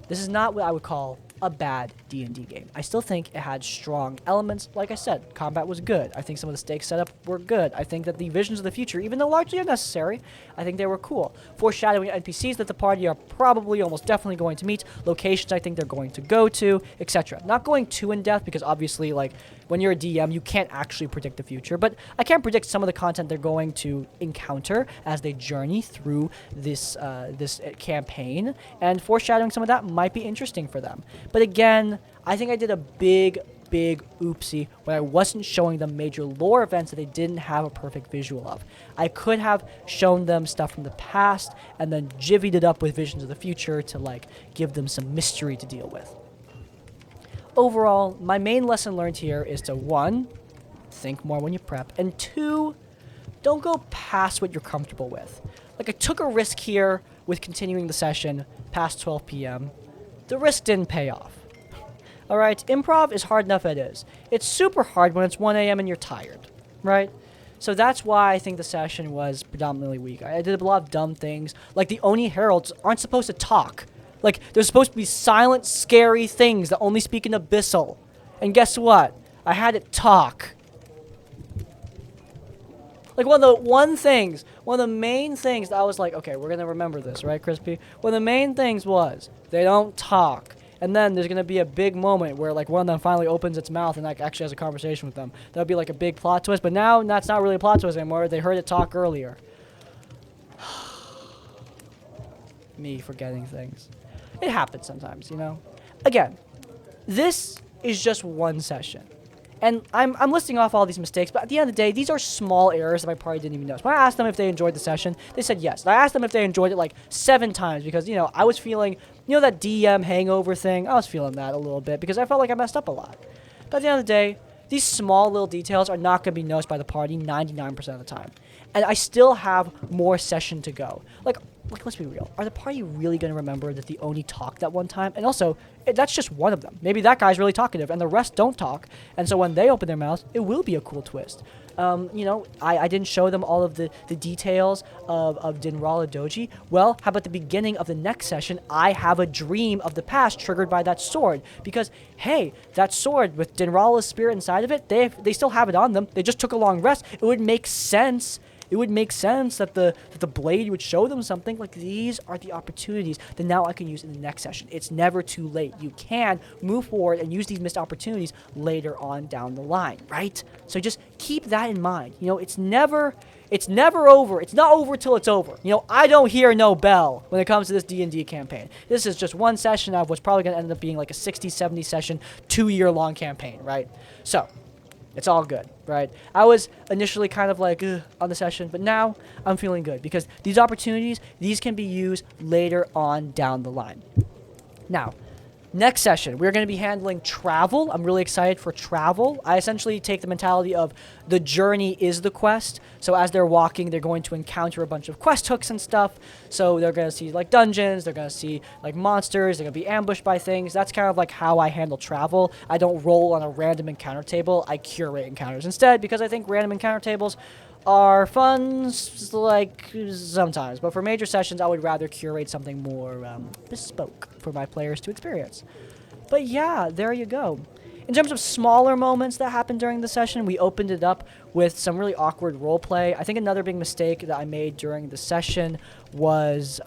S1: this is not what I would call a bad D&D game. I still think it had strong elements. Like I said, combat was good. I think some of the stakes setup were good. I think that the visions of the future, even though largely unnecessary, I think they were cool. Foreshadowing NPCs that the party are probably almost definitely going to meet, locations I think they're going to go to, etc. Not going too in depth because obviously, like, when you're a DM, you can't actually predict the future, but I can predict some of the content they're going to encounter as they journey through this campaign, and foreshadowing some of that might be interesting for them. But again, I think I did a big oopsie when I wasn't showing them major lore events that they didn't have a perfect visual of. I could have shown them stuff from the past and then jivvied it up with visions of the future to like give them some mystery to deal with. Overall, my main lesson learned here is to 1, think more when you prep, and 2, don't go past what you're comfortable with. Like I took a risk here with continuing the session past 12 p.m. The risk didn't pay off. Alright, improv is hard enough as it is. It's super hard when it's 1 a.m. and you're tired, right? So that's why I think the session was predominantly weak. I did a lot of dumb things, like the Oni Heralds aren't supposed to talk. Like, they're supposed to be silent, scary things that only speak in Abyssal. And guess what? I had it talk. Like, one of the main things that I was like, okay, we're going to remember this, right, Crispy? One of the main things was, they don't talk. And then there's going to be a big moment where, like, one of them finally opens its mouth and, like, actually has a conversation with them. That would be, like, a big plot twist. But now, that's not really a plot twist anymore. They heard it talk earlier. Me forgetting things. It happens sometimes, you know? Again, this is just one session. And I'm listing off all these mistakes, but at the end of the day, these are small errors that my party didn't even notice. When I asked them if they enjoyed the session, they said yes. And I asked them if they enjoyed it like 7 times because, you know, I was feeling, you know, that DM hangover thing? I was feeling that a little bit because I felt like I messed up a lot. But at the end of the day, these small little details are not going to be noticed by the party 99% of the time. And I still have more session to go. Like, let's be real. Are the party really going to remember that the Oni talked that one time? And also, that's just one of them. Maybe that guy's really talkative, and the rest don't talk. And so when they open their mouths, it will be a cool twist. You know, I didn't show them all of the details of Dinrala Doji. Well, how about the beginning of the next session, I have a dream of the past triggered by that sword. Because, hey, that sword with Dinrala's spirit inside of it, they still have it on them. They just took a long rest. It would make sense. It would make sense that the blade would show them something. Like, these are the opportunities that now I can use in the next session. It's never too late. You can move forward and use these missed opportunities later on down the line, right? So just keep that in mind. You know, it's never over. It's not over till it's over. You know, I don't hear no bell when it comes to this D&D campaign. This is just one session of what's probably going to end up being like a 60, 70 session, 2-year-long campaign, right? So it's all good, right? I was initially kind of like, on the session, but now I'm feeling good because these opportunities, these can be used later on down the line. Now, next session, we're going to be handling travel. I'm really excited for travel. I essentially take the mentality of the journey is the quest. So as they're walking, they're going to encounter a bunch of quest hooks and stuff. So they're going to see like dungeons, they're going to see like monsters, they're going to be ambushed by things. That's kind of like how I handle travel. I don't roll on a random encounter table. I curate encounters instead because I think random encounter tables are fun, like, sometimes. But for major sessions, I would rather curate something more bespoke for my players to experience. But yeah, there you go. In terms of smaller moments that happened during the session, we opened it up with some really awkward roleplay. I think another big mistake that I made during the session was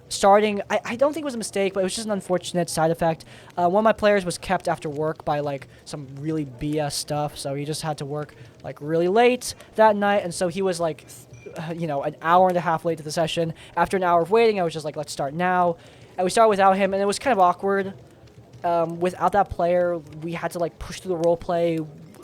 S1: starting. I don't think it was a mistake, but it was just an unfortunate side effect. One of my players was kept after work by like some really BS stuff, so he just had to work like really late that night, and so he was like, an hour and a half late to the session. After an hour of waiting, I was just like, let's start now, and we started without him, and it was kind of awkward. Without that player, we had to like push through the role play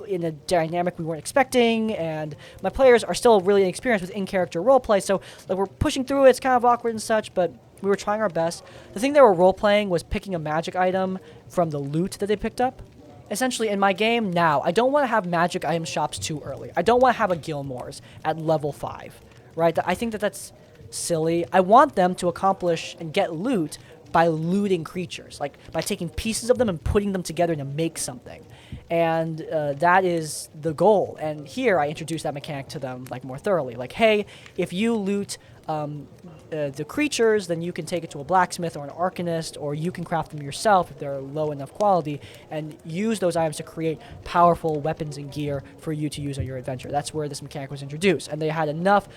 S1: in a dynamic we weren't expecting, and my players are still really inexperienced with in-character role play, so like we're pushing through it. It's kind of awkward and such, but we were trying our best. The thing they were role playing was picking a magic item from the loot that they picked up. Essentially, in my game now, I don't want to have magic item shops too early. I don't want to have a Gilmore's at level 5, right? I think that that's silly. I want them to accomplish and get loot by looting creatures, like by taking pieces of them and putting them together to make something. And that is the goal. And here I introduce that mechanic to them like more thoroughly. Like, hey, if you loot the creatures, then you can take it to a blacksmith or an arcanist, or you can craft them yourself if they're low enough quality, and use those items to create powerful weapons and gear for you to use on your adventure. That's where this mechanic was introduced, and they had enough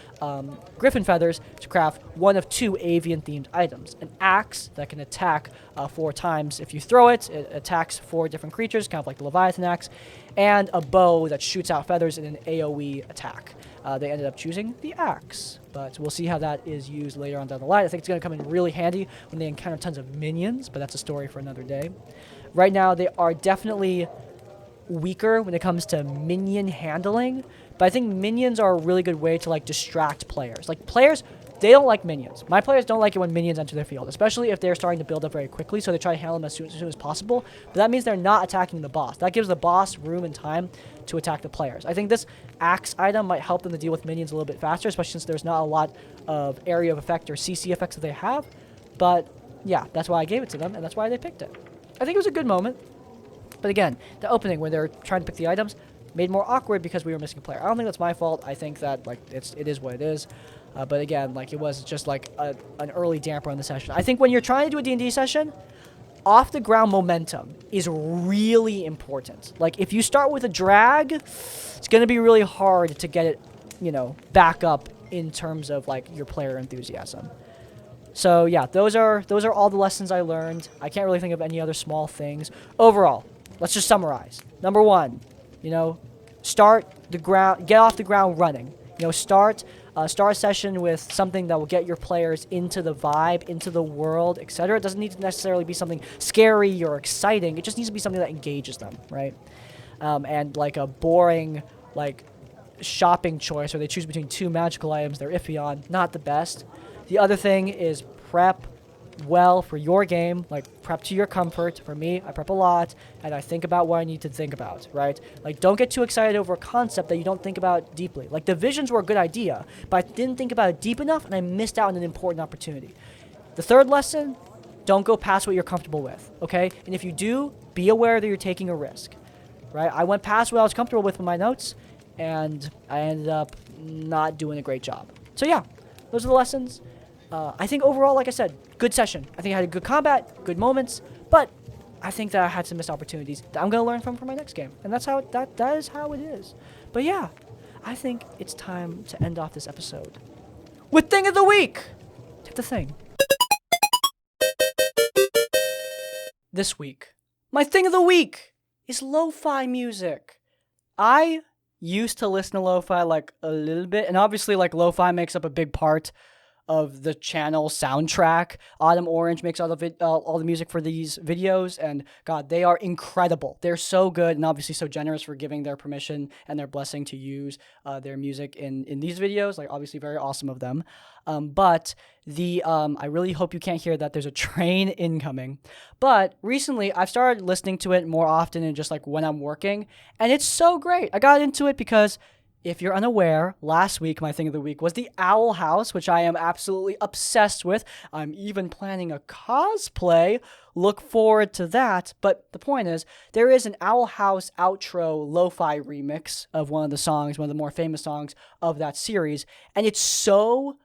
S1: griffin feathers to craft one of 2 avian-themed items. An axe that can attack 4 times. If you throw it, it attacks 4 different creatures, kind of like the Leviathan axe, and a bow that shoots out feathers in an AoE attack. They ended up choosing the axe, but we'll see how that is used later on down the line. I think it's going to come in really handy when they encounter tons of minions, but that's a story for another day. Right now, they are definitely weaker when it comes to minion handling, but I think minions are a really good way to like distract players. Like players, they don't like minions. My players don't like it when minions enter their field, especially if they're starting to build up very quickly, so they try to handle them as soon as possible. But that means they're not attacking the boss. That gives the boss room and time to attack the players. I think this axe item might help them to deal with minions a little bit faster, especially since there's not a lot of area of effect or CC effects that they have. But yeah, that's why I gave it to them, and that's why they picked it. I think it was a good moment. But again, the opening when they're trying to pick the items made more awkward because we were missing a player. I don't think that's my fault. I think that like it is what it is. But again, like it was just like an early damper on the session. I think when you're trying to do a D&D session, off the ground momentum is really important. Like if you start with a drag, it's going to be really hard to get it, back up in terms of like your player enthusiasm. So yeah, those are all the lessons I learned. I can't really think of any other small things. Overall, let's just summarize. Number 1, start the ground, get off the ground running. Start a session with something that will get your players into the vibe, into the world, etc. It doesn't need to necessarily be something scary or exciting. It just needs to be something that engages them, right? And like a boring, like shopping choice where they choose between 2 magical items they're iffy on, not the best. The other thing is prep well for your game, like prep to your comfort. For me, I prep a lot, and I think about what I need to think about, right? Like, don't get too excited over a concept that you don't think about deeply. Like, the visions were a good idea, but I didn't think about it deep enough, and I missed out on an important opportunity. The third lesson, don't go past what you're comfortable with, okay? And if you do, be aware that you're taking a risk, right? I went past what I was comfortable with my notes, and I ended up not doing a great job. So yeah, those are the lessons. I think overall, like I said, good session. I think I had a good combat, good moments, but I think that I had some missed opportunities that I'm going to learn from for my next game. And that's how that is how it is. But yeah, I think it's time to end off this episode with Thing of the Week. Take the thing. This week, my Thing of the Week is lo-fi music. I used to listen to lo-fi like a little bit, and obviously like lo-fi makes up a big part of the channel soundtrack. Autumn Orange makes all the music for these videos, and God, they are incredible. They're so good, and obviously so generous for giving their permission and their blessing to use their music in these videos. Like, obviously very awesome of them. But I really hope you can't hear that. There's a train incoming. But recently, I've started listening to it more often and just like when I'm working, and it's so great. I got into it because, if you're unaware, last week, my Thing of the Week was the Owl House, which I am absolutely obsessed with. I'm even planning a cosplay. Look forward to that. But the point is, there is an Owl House outro lo-fi remix of one of the songs, one of the more famous songs of that series. And it's so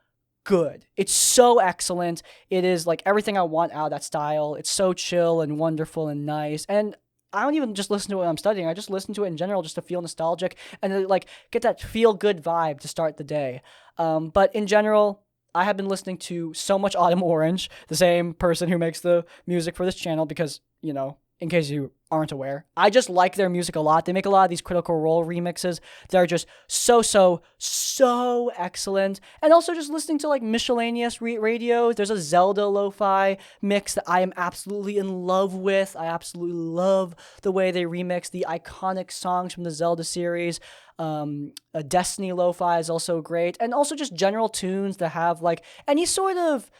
S1: good. It's so excellent. It is like everything I want out of that style. It's so chill and wonderful and nice. And I don't even just listen to it when I'm studying. I just listen to it in general just to feel nostalgic and to, like, get that feel good vibe to start the day. But in general, I have been listening to so much Autumn Orange, the same person who makes the music for this channel, because, you know, in case you aren't aware, I just like their music a lot. They make a lot of these Critical Role remixes. They're just so excellent. And also just listening to, like, miscellaneous radio. There's a Zelda lo-fi mix that I am absolutely in love with. I absolutely love the way they remix the iconic songs from the Zelda series. A Destiny lo-fi is also great. And also just general tunes that have, like, any sort of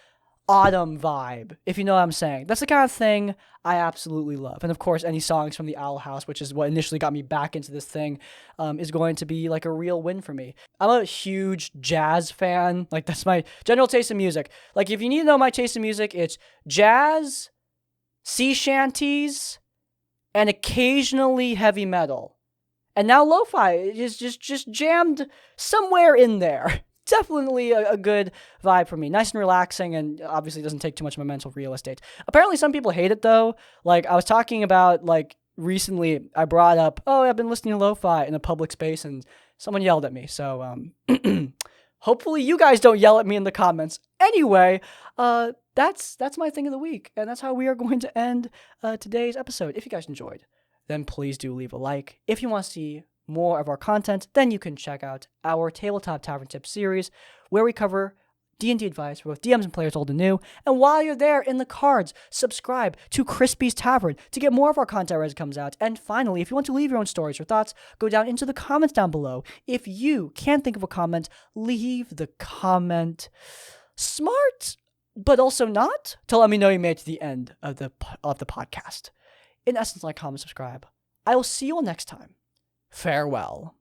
S1: autumn vibe, if you know what I'm saying. That's the kind of thing I absolutely love. And of course, any songs from the Owl House, which is what initially got me back into this thing, is going to be like a real win for me. I'm a huge jazz fan. Like, that's my general taste in music. Like, if you need to know my taste in music, it's jazz, sea shanties, and occasionally heavy metal. And now lo-fi is just jammed somewhere in there. Definitely a good vibe for me. Nice and relaxing, and obviously doesn't take too much of my mental real estate. Apparently some people hate it though. Like, I was talking about, like, recently I brought up, oh, I've been listening to lo-fi in a public space, and someone yelled at me. So hopefully you guys don't yell at me in the comments. Anyway, that's my thing of the week, and that's how we are going to end today's episode. If you guys enjoyed, then please do leave a like. If you want to see more of our content, then you can check out our Tabletop Tavern Tips series, where we cover D&D advice for both DMs and players old and new. And while you're there in the cards, subscribe to Crispy's Tavern to get more of our content as it comes out. And finally, if you want to leave your own stories or thoughts, go down into the comments down below. If you can't think of a comment, leave the comment smart, but also not, to let me know you made it to the end of the podcast. In essence, like, comment, subscribe. I will see you all next time. Farewell.